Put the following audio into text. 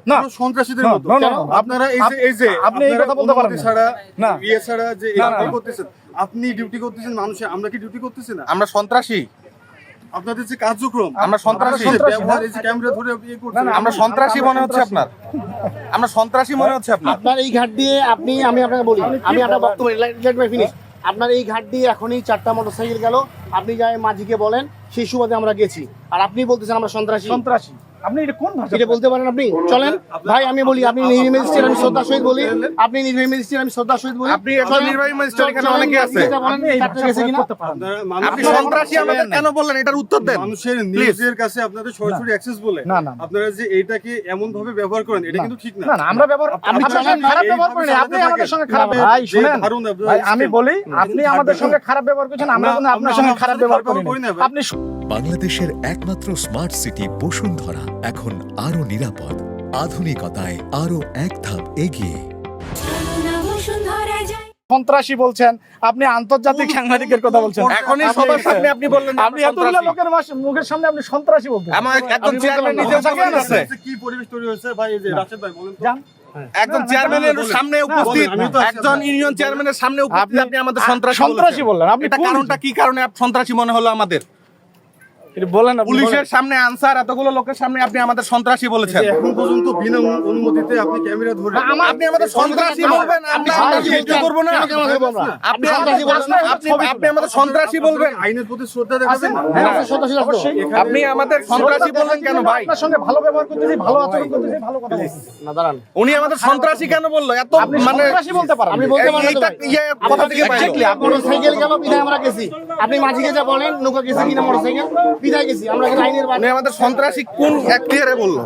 না সন্ত্রাসীদের মতো আপনারা এই যে আপনি এই কথা বলতে পারেন ছাড়া না ছাড়া যে করতেছেন, আপনি ডিউটি করতেছেন, মানুষে আমরা কি ডিউটি করতেছি না? আমরা সন্ত্রাসী? আপনাদের যে কার্যক্রম, আমরা সন্ত্রাসী? ব্যবহার, এই যে ক্যামেরা ধরে করছেন, আমরা সন্ত্রাসী মনে হচ্ছে আপনার? আমরা সন্ত্রাসী মনে হচ্ছে আপনার? আপনার এই ঘাট দিয়ে আমি আপনাকে বলি, আমি আপনার বক্তব্য ফিনিশ। আপনার এই ঘাট দিয়ে এখনই 4টা মোটরসাইকেল গেল, আপনি যাই মাঝিকে বলেন, সেই সুবাদে আমরা গেছি। আর আপনি বলতেছেন আমরা সন্ত্রাসী। আপনি এটা কোন ভাষা এটা বলতে পারেন আপনি? চলেন ভাই, আমি বলি, আপনি নির্বাহী ম্যাজিস্ট্রেট, আমি শ্রদ্ধার সহিত বলি, আপনি নির্বাহী ম্যাজিস্ট্রেট, আমি শ্রদ্ধার সহিত বলি। আপনি একজন নির্বাহী ম্যাজিস্ট্রেট, এখানে অনেকে আছে। আপনি সন্ত্রাসী আমাদের কেন বললেন, এটার উত্তর দেন। মানুষের নিউজের কাছে আপনাদের সরাসরি অ্যাক্সেস বলে আপনারা যে এইটাকে এমন ভাবে ব্যবহার করেন, এটা কিন্তু ঠিক না। না আমরা ব্যবহার, আপনি খারাপ ব্যবহার করেন, আপনি আমাদের সঙ্গে খারাপ। ভাই শুনেন ভাই, আমি বলি, আপনি আমাদের সঙ্গে খারাপ ব্যবহার করছেন, আমরা কিন্তু আপনার সঙ্গে খারাপ ব্যবহার করি না। আপনি বাংলাদেশের একমাত্র স্মার্ট সিটি বসুন্ধরা এখন আরো নিরাপদ, আধুনিকতায় আরো এক ধাপ এগিয়ে। সন্ত্রাসী বলছেন, আপনি আন্তর্জাতিক সাংবাদিকের কথা বলছেন। এখনই সবার সামনে আপনি বললেন আপনি এতগুলো লোকের মুখের সামনে আপনি সন্ত্রাসী বলতেন। আমার একজন চেয়ারম্যান নিজের জায়গায় আছে। কি পরিবেশ তৈরি হয়েছে ভাই, এই যে রাশেদ ভাই বলেন তো। একজন চেয়ারম্যানের সামনে উপস্থিত, একজন ইউনিয়ন চেয়ারম্যানের সামনে উপস্থিত আপনি আমাদের সন্ত্রাসী বললেন। আপনি এটা কারণটা কি কারণে সন্ত্রাসী মনে হলো আমাদের? বলেন, পুলিশের সামনে আনসার, এতগুলো লোকের সামনে আপনি আমাদের সন্ত্রাসী বলেছেন। এখন পর্যন্ত বিনা অনুমতিতে আপনি ক্যামেরা ধরে আপনি আমাদের সন্ত্রাসী বলবেন, আমরা ভিডিও করব না? আপনি আমাদের সন্ত্রাসী বলবেন? আইনের প্রতি শ্রদ্ধা দেখাবেন না? আপনি আমাদের সন্ত্রাসী বললেন কেন ভাই? আপনার সঙ্গে ভালো ব্যবহার করতেছি, ভালো আচরণ করতেছি, ভালো কথা বলতেছি। না দাঁড়ান, উনি আমাদের সন্ত্রাসী কেন বললো? এত মানে সন্ত্রাসী বলতে পারেন? আমি বলতে পারি না। কথা থেকে এক্স্যাক্টলি, মোটরসাইকেল গেল, বিদায় আমরা গেছি। আপনি মাঝিকে যা বলেন, নৌকা গেছি কিনা মোটরসাইকেল, বিদায় গেছি আমরা। আইনের উনি আমাদের সন্ত্রাসী কোন এখতিয়ারে বললো?